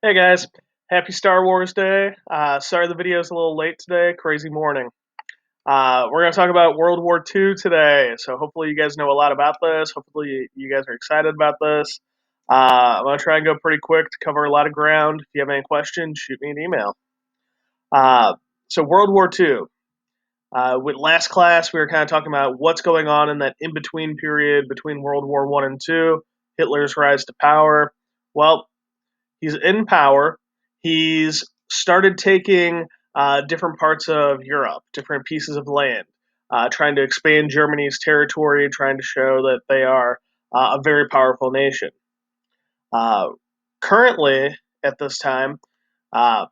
Hey guys, happy Star Wars Day. Sorry the video's a little late today, crazy morning. We're going to talk about World War II today, so hopefully you guys know a lot about this. Hopefully you guys are excited about this. I'm going to try and go pretty quick to cover a lot of ground. If you have any questions, shoot me an email. Uh, so World War II. With last class, we were kind of talking about what's going on in that in-between period between World War I and II, Hitler's rise to power. Well, he's in power. He's started taking different parts of Europe, different pieces of land, trying to expand Germany's territory, trying to show that they are a very powerful nation. Uh, Currently, at this time, uh,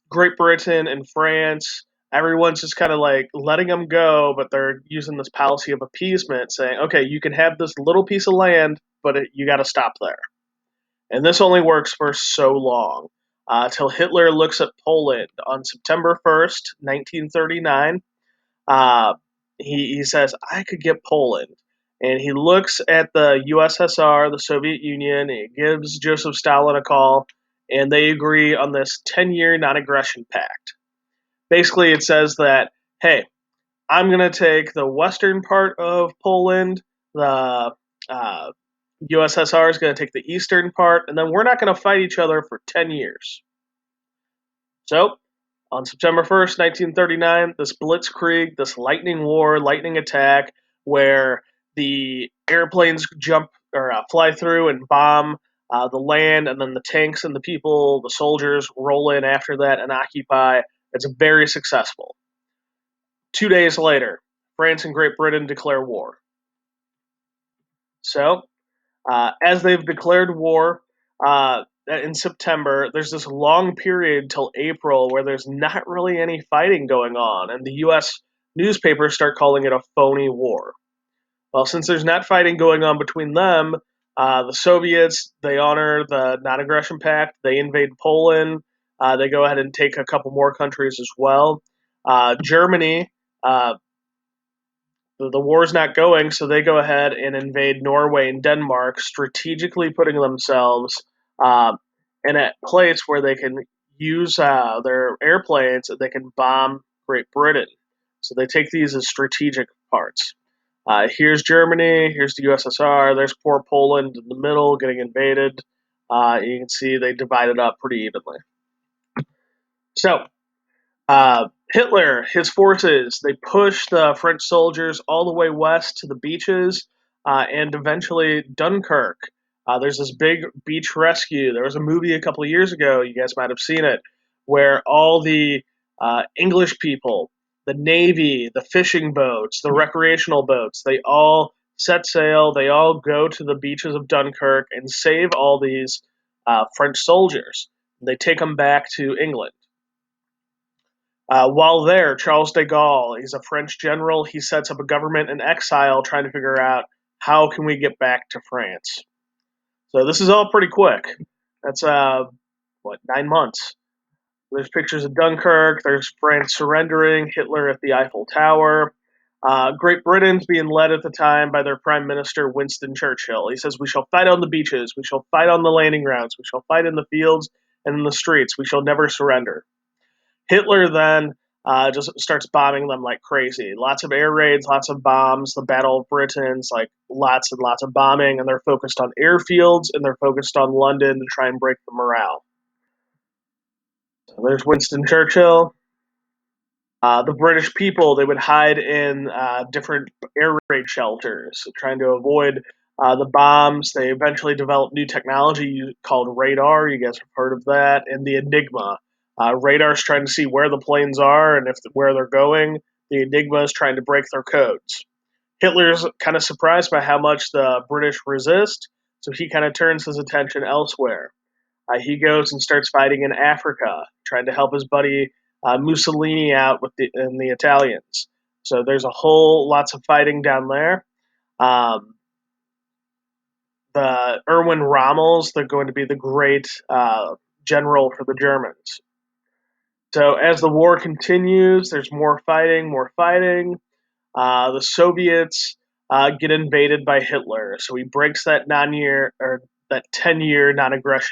Great Britain and France, everyone's just kind of like letting them go, but they're using this policy of appeasement, saying, okay, you can have this little piece of land, but you got to stop there. And this only works for so long, till Hitler looks at Poland on September 1st, 1939. Uh, he says, I could get Poland. And he looks at the USSR, the Soviet Union, he gives Joseph Stalin a call, and they agree on this 10-year non-aggression pact. Basically, it says that, hey, I'm going to take the western part of Poland, the USSR is going to take the eastern part, and then we're not going to fight each other for 10 years. So, on September 1st, 1939, this blitzkrieg, this lightning war, lightning attack, where the airplanes jump or fly through and bomb the land, and then the tanks and the people, the soldiers, roll in after that and occupy. It's very successful. 2 days later, France and Great Britain declare war. So, as they've declared war in September, there's this long period till April where there's not really any fighting going on, and the U.S. newspapers start calling it a phony war. Well, since there's not fighting going on between them, the Soviets, they honor the non-aggression pact. They invade Poland. They go ahead and take a couple more countries as well. Germany, the war's not going, so they go ahead and invade Norway and Denmark, strategically putting themselves uh, in a place where they can use their airplanes and they can bomb Great Britain. So they take these as strategic parts. Here's Germany, here's the USSR, there's poor Poland in the middle getting invaded. You can see they divide it up pretty evenly. So Hitler, his forces, they push the French soldiers all the way west to the beaches and eventually Dunkirk. There's this big beach rescue. There was a movie a couple of years ago, you guys might have seen it, where all the English people, the Navy, the fishing boats, the recreational boats, they all set sail, they all go to the beaches of Dunkirk and save all these French soldiers. They take them back to England. While there, Charles de Gaulle, he's a French general. He sets up a government in exile, trying to figure out how can we get back to France. So this is all pretty quick. That's 9 months. There's pictures of Dunkirk. There's France surrendering. Hitler at the Eiffel Tower. Great Britain's being led at the time by their Prime Minister Winston Churchill. He says, "We shall fight on the beaches. We shall fight on the landing grounds. We shall fight in the fields and in the streets. We shall never surrender." Hitler then just starts bombing them like crazy. Lots of air raids, lots of bombs. The Battle of Britain's like lots and lots of bombing, and they're focused on airfields and they're focused on London to try and break the morale. So there's Winston Churchill. The British people, they would hide in different air raid shelters, trying to avoid the bombs. They eventually developed new technology called radar. You guys have heard of that, and the Enigma. Radar's trying to see where the planes are and if where they're going. The Enigma is trying to break their codes. Hitler's kind of surprised by how much the British resist, so he kind of turns his attention elsewhere. He goes and starts fighting in Africa, trying to help his buddy Mussolini out with the Italians. So there's a whole lots of fighting down there. Um, the Erwin Rommels, they're going to be the great general for the Germans. So as the war continues, there's more fighting, more fighting. The Soviets get invaded by Hitler, so he breaks that 9-year or that 10-year non-aggression